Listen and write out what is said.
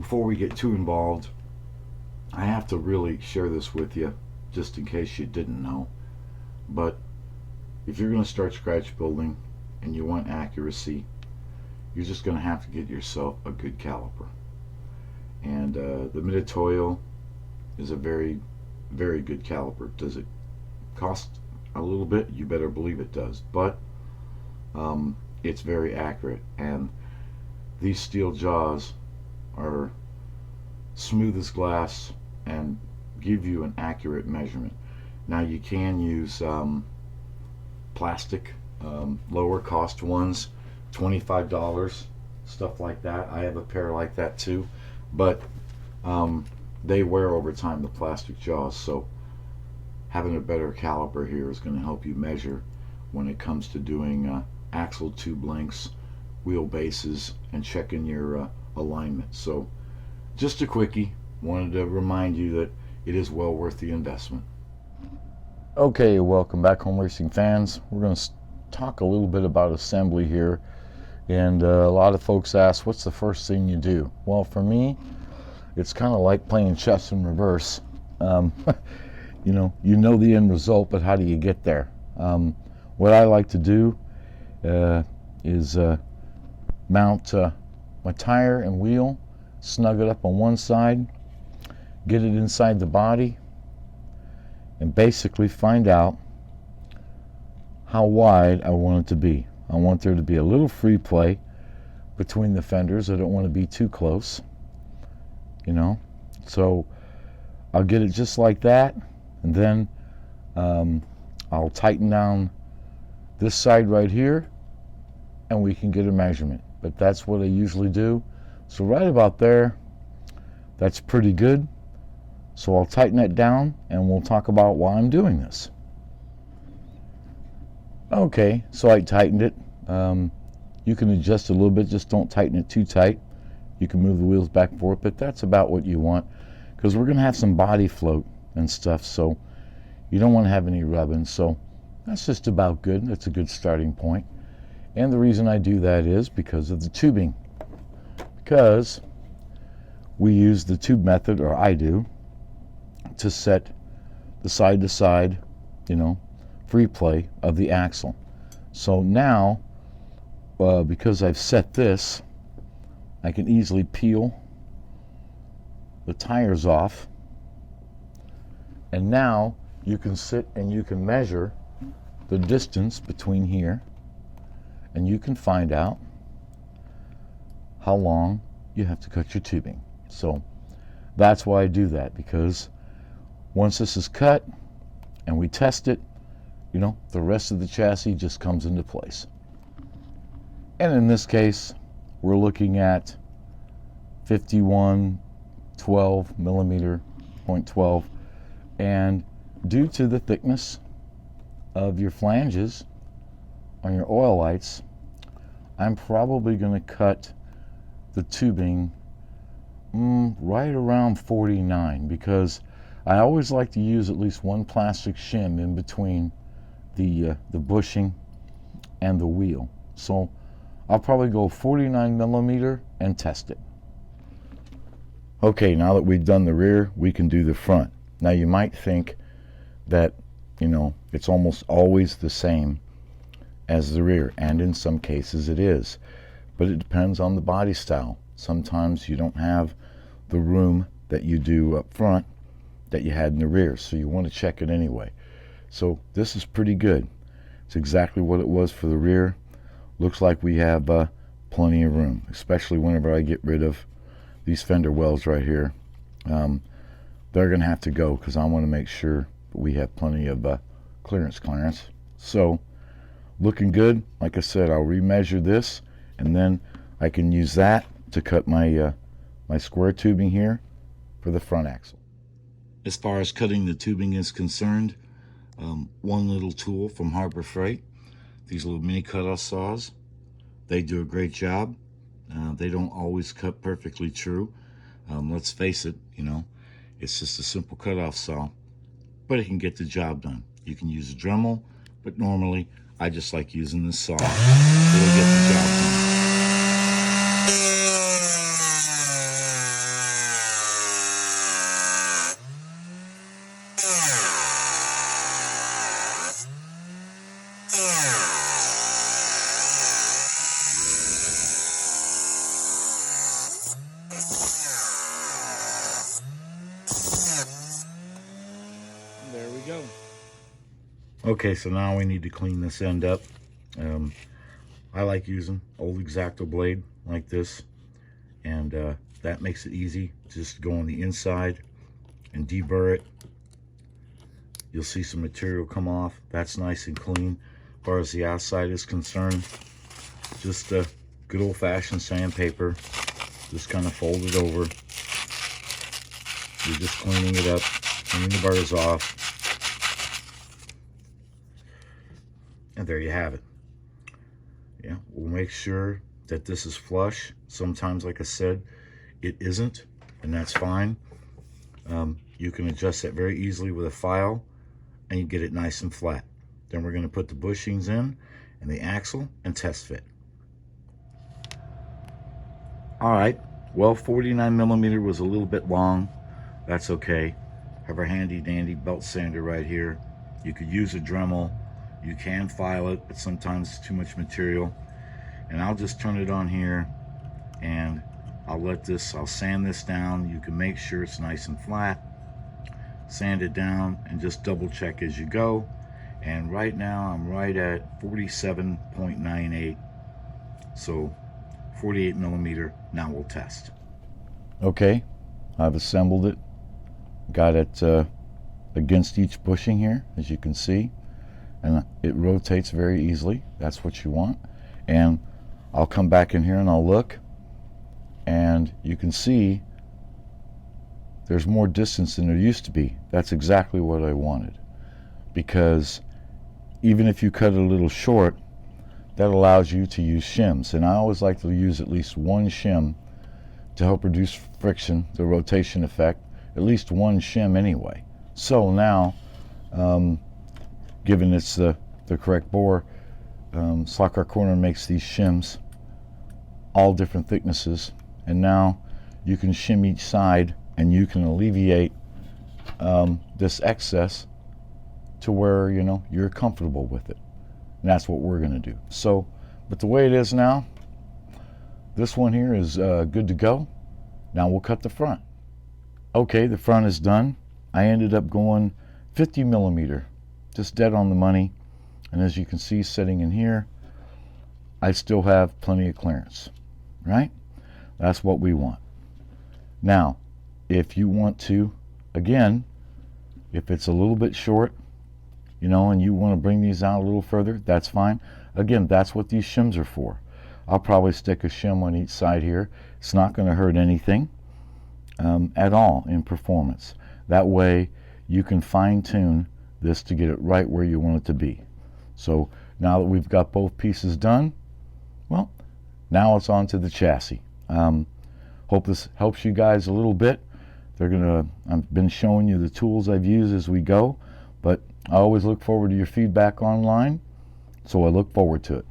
before we get too involved, I have to really share this with you, just in case you didn't know. But if you're going to start scratch building and you want accuracy, you're just going to have to get yourself a good caliper. And the Mitutoyo is a very, very good caliper. Does it cost a little bit? You better believe it does. But it's very accurate. And these steel jaws are smooth as glass and give you an accurate measurement. Now you can use plastic, lower cost ones, $25, stuff like that. I have a pair like that too, but they wear over time, the plastic jaws, so having a better caliper here is going to help you measure when it comes to doing axle tube lengths, wheel bases, and checking your alignment. So just a quickie, wanted to remind you that it is well worth the investment. Okay, welcome back, home racing fans. We're going to talk a little bit about assembly here, and a lot of folks ask, what's the first thing you do? Well, for me, it's kind of like playing chess in reverse. You know the end result, but how do you get there? What I like to do is mount my tire and wheel, snug it up on one side, get it inside the body, and basically find out how wide I want it to be. I want there to be a little free play between the fenders. I don't want to be too close, so I'll get it just like that, and then I'll tighten down this side right here, and we can get a measurement. But that's what I usually do. So right about there, that's pretty good. So I'll tighten it down, and we'll talk about why I'm doing this. Okay, so I tightened it. You can adjust a little bit, just don't tighten it too tight. You can move the wheels back and forth, but that's about what you want, because we're going to have some body float and stuff, so you don't want to have any rubbing. So that's just about good. That's a good starting point. And the reason I do that is because of the tubing. Because we use the tube method, or I do, to set the side-to-side, free play of the axle. So now, because I've set this, I can easily peel the tires off, and now you can sit and you can measure the distance between here, and you can find out how long you have to cut your tubing. So that's why I do that, because once this is cut and we test it, the rest of the chassis just comes into place. And in this case, we're looking at 51 12 millimeter, 0.12, and due to the thickness of your flanges on your oil lights, I'm probably going to cut the tubing right around 49, because I always like to use at least one plastic shim in between the bushing and the wheel. So I'll probably go 49 millimeter and test it. Okay, now that we've done the rear, we can do the front. Now you might think that, it's almost always the same as the rear, and in some cases it is, but it depends on the body style. Sometimes you don't have the room that you do up front that you had in the rear, so you want to check it anyway. So this is pretty good. It's exactly what it was for the rear. Looks like we have plenty of room, especially whenever I get rid of these fender wells right here. They're going to have to go, because I want to make sure we have plenty of clearance. So looking good. Like I said, I'll remeasure this, and then I can use that to cut my my square tubing here for the front axle. As far as cutting the tubing is concerned, one little tool from Harbor Freight, these little mini cutoff saws, they do a great job. They don't always cut perfectly true. Let's face it, it's just a simple cutoff saw, but it can get the job done. You can use a Dremel, but normally I just like using this saw. It'll get the job done. Okay, so now we need to clean this end up. I like using old X-Acto blade like this, and that makes it easy. Just go on the inside and deburr it. You'll see some material come off. That's nice and clean. As far as the outside is concerned, just a good old-fashioned sandpaper. Just kind of fold it over. You're just cleaning it up, cleaning the burrs off. And there you have it. Yeah, we'll make sure that this is flush. Sometimes, like I said, it isn't, and that's fine. You can adjust that very easily with a file, and you get it nice and flat. Then we're going to put the bushings in and the axle and test fit. All right, well, 49mm was a little bit long. That's okay. Have our handy dandy belt sander right here. You could use a Dremel. You can file it, but sometimes it's too much material. And I'll just turn it on here, and I'll sand this down. You can make sure it's nice and flat. Sand it down and just double check as you go. And right now I'm right at 47.98. So 48mm. Now we'll test. Okay, I've assembled it. Got it against each bushing here, as you can see. And it rotates very easily. That's what you want. And I'll come back in here and I'll look, and you can see there's more distance than there used to be. That's exactly what I wanted, because even if you cut it a little short, that allows you to use shims. And I always like to use at least one shim to help reduce friction, the rotation effect. At least one shim anyway. So now, given it's the correct bore, Slot Car Corner makes these shims all different thicknesses, and now you can shim each side and you can alleviate this excess to where you're comfortable with it. And that's what we're going to do. So, but the way it is now, this one here is good to go. Now we'll cut the front. Okay, the front is done. I ended up going 50mm, just dead on the money. And as you can see, sitting in here, I still have plenty of clearance, right? That's what we want. Now, if you want to, again, if it's a little bit short, and you want to bring these out a little further, that's fine. Again, that's what these shims are for. I'll probably stick a shim on each side here. It's not going to hurt anything at all in performance. That way you can fine-tune this to get it right where you want it to be. So now that we've got both pieces done, well, now it's on to the chassis. Hope this helps you guys a little bit. I've been showing you the tools I've used as we go, but I always look forward to your feedback online, so I look forward to it.